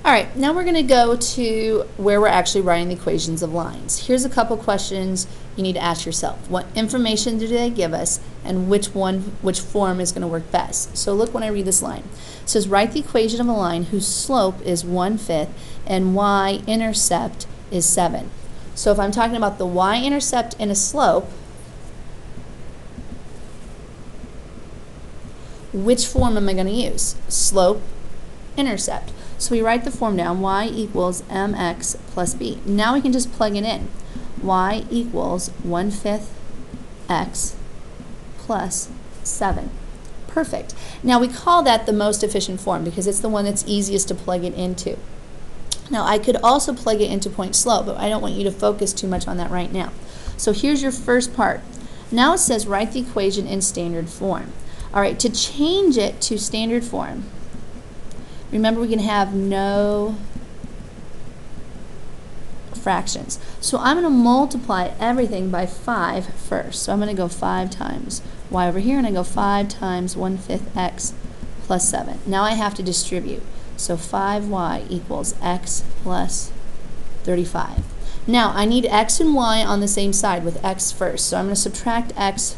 All right, now we're going to go to where we're actually writing the equations of lines. Here's a couple questions you need to ask yourself. What information do they give us, and which form is going to work best? So look when I read this line. It says, write the equation of a line whose slope is 1/5 and y-intercept is 7. So if I'm talking about the y-intercept in a slope, which form am I going to use? Slope-intercept. So we write the form down, y equals mx plus b. Now we can just plug it in. Y equals 1/5 x plus 7. Perfect. Now we call that the most efficient form because it's the one that's easiest to plug it into. Now I could also plug it into point slope, but I don't want you to focus too much on that right now. So here's your first part. Now it says write the equation in standard form. All right, to change it to standard form, remember we can have no fractions. So I'm going to multiply everything by 5 first. So I'm going to go 5 times y over here, and I go 5 times 1/5 x plus 7. Now I have to distribute. So 5y equals x plus 35. Now I need x and y on the same side with x first. So I'm going to subtract x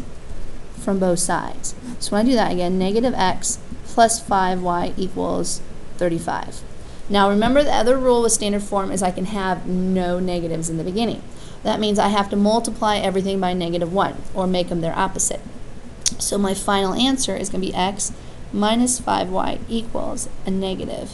from both sides. So when I do that again, negative x plus 5y equals 35. Now remember, the other rule with standard form is I can have no negatives in the beginning. That means I have to multiply everything by -1 or make them their opposite. So my final answer is going to be x minus 5y equals a negative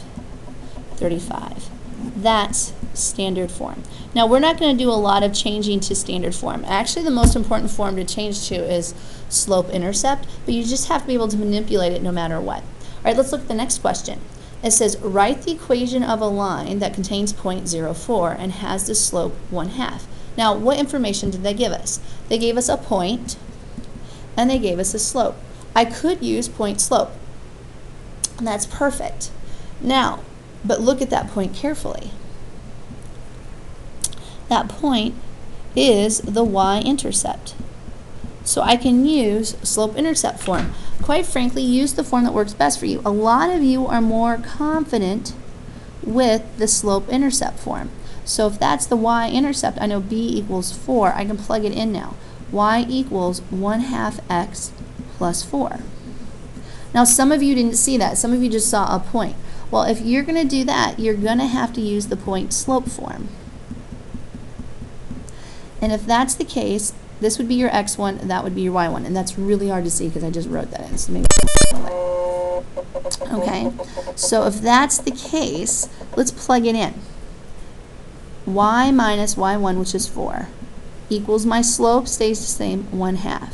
35. That's standard form. Now we're not going to do a lot of changing to standard form. Actually, the most important form to change to is slope-intercept, but you just have to be able to manipulate it no matter what. All right, let's look at the next question. It says, write the equation of a line that contains point 0,4 and has the slope 1/2. Now, what information did they give us? They gave us a point, and they gave us a slope. I could use point slope, and that's perfect. Now, but look at that point carefully. That point is the y-intercept. So I can use slope-intercept form. Quite frankly, use the form that works best for you. A lot of you are more confident with the slope-intercept form. So if that's the y-intercept, I know b equals 4. I can plug it in now. Y equals 1/2 x plus 4. Now some of you didn't see that. Some of you just saw a point. Well, if you're going to do that, you're going to have to use the point slope form. And if that's the case, this would be your x1, and that would be your y1. And that's really hard to see because I just wrote that in. So maybe okay, so if that's the case, let's plug it in. Y minus y1, which is 4, equals my slope stays the same, 1/2.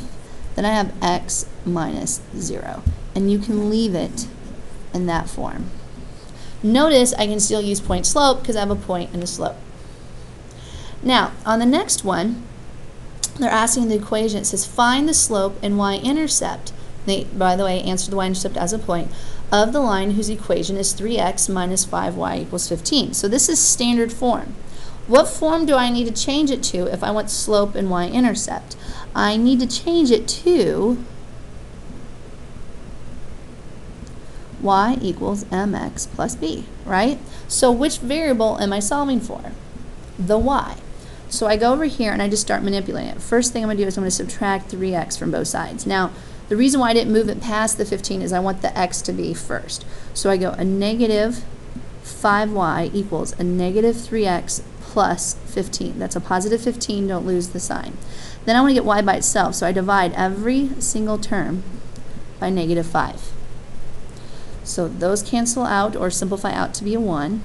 Then I have x minus 0. And you can leave it in that form. Notice I can still use point slope because I have a point and a slope. Now, on the next one, they're asking the equation. It says find the slope and y-intercept. They, by the way, answer the y-intercept as a point of the line whose equation is 3x minus 5y equals 15. So this is standard form. What form do I need to change it to if I want slope and y-intercept? I need to change it to y equals mx plus b, right? So which variable am I solving for? The y. So I go over here and I just start manipulating it. First thing I'm going to do is I'm going to subtract 3x from both sides. Now, the reason why I didn't move it past the 15 is I want the x to be first. So I go a negative 5y equals a negative 3x plus 15. That's a positive 15, don't lose the sign. Then I want to get y by itself, so I divide every single term by negative 5. So those cancel out or simplify out to be a 1.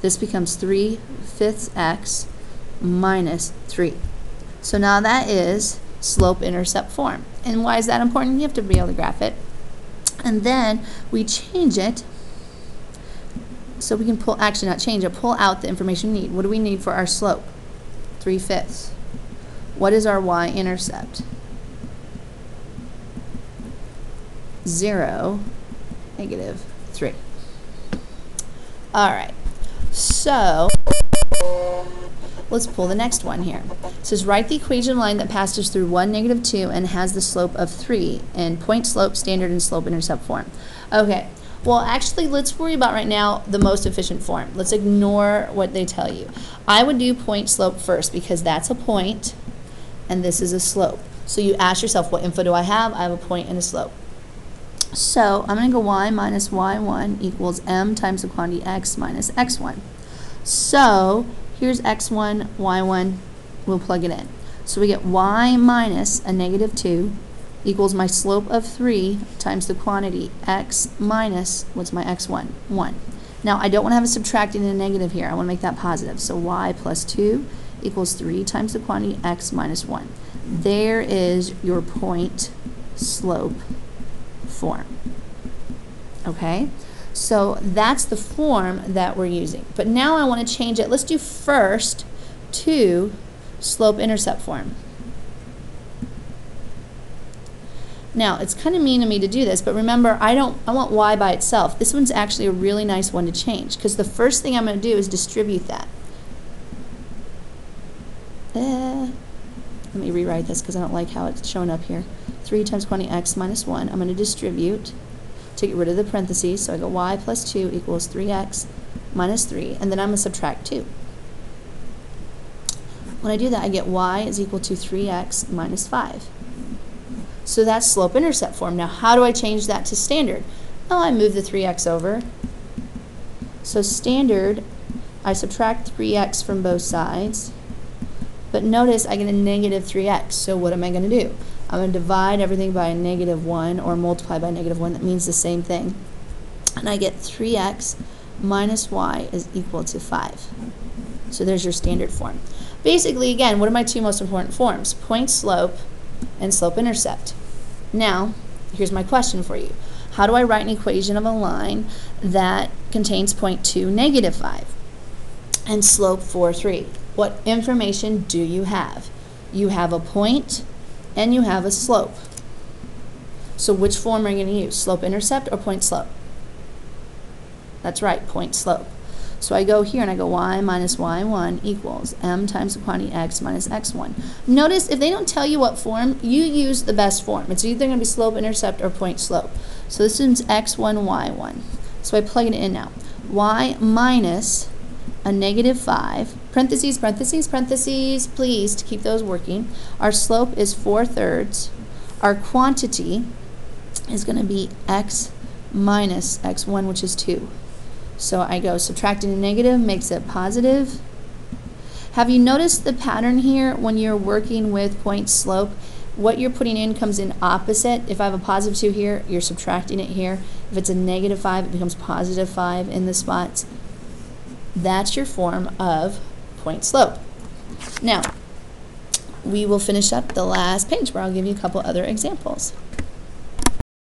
This becomes 3/5 x minus 3. So now that is slope-intercept form. And why is that important? You have to be able to graph it. And then we change it so we can pull, actually not change it, pull out the information we need. What do we need for our slope? 3/5. What is our y-intercept? 0, negative 3. All right. So let's pull the next one here. It says write the equation line that passes through 1, negative 2 and has the slope of 3 in point slope, standard, and slope-intercept form. Okay, Well, actually, let's worry about right now the most efficient form. Let's ignore what they tell you. I would do point slope first because that's a point and this is a slope. So you ask yourself, what info do I have? I have a point and a slope. So I'm going to go y minus y1 equals m times the quantity x minus x1. So here's x1, y1, we'll plug it in. So we get y minus a negative 2 equals my slope of 3 times the quantity x minus, what's my x1? 1. Now I don't want to have a subtracting and a negative here. I want to make that positive. So y plus 2 equals 3 times the quantity x minus 1. There is your point slope form. Okay? So that's the form that we're using. But now I want to change it. Let's do first to slope-intercept form. Now, it's kind of mean of me to do this, but remember, I want y by itself. This one's actually a really nice one to change, because the first thing I'm going to do is distribute that. Let me rewrite this because I don't like how it's showing up here. 3 times quantity x minus 1. I'm going to distribute to get rid of the parentheses. So I go y plus 2 equals 3x minus 3, and then I'm going to subtract 2. When I do that, I get y is equal to 3x minus 5. So that's slope-intercept form. Now, how do I change that to standard? Oh, I move the 3x over. So standard, I subtract 3x from both sides. But notice I get a negative 3x. So what am I going to do? I'm going to divide everything by a negative 1 or multiply by a negative 1. That means the same thing. And I get 3x minus y is equal to 5. So there's your standard form. Basically, again, what are my two most important forms? Point slope and slope-intercept. Now, here's my question for you. How do I write an equation of a line that contains point 2, negative 5, and slope 4, 3? What information do you have? You have a point and you have a slope. So which form are you going to use? Slope-intercept or point slope? That's right, point slope. So I go here and I go y minus y1 equals m times the quantity x minus x1. Notice if they don't tell you what form, you use the best form. It's either going to be slope-intercept or point slope. So this is x1, y1. So I plug it in now. Y minus a negative 5, parentheses, parentheses, parentheses, please, to keep those working. Our slope is 4/3. Our quantity is going to be x minus x1, which is 2. So I go subtracting a negative makes it positive. Have you noticed the pattern here when you're working with point slope? What you're putting in comes in opposite. If I have a positive 2 here, you're subtracting it here. If it's a negative 5, it becomes positive 5 in the spots. That's your form of point slope. Now, we will finish up the last page where I'll give you a couple other examples.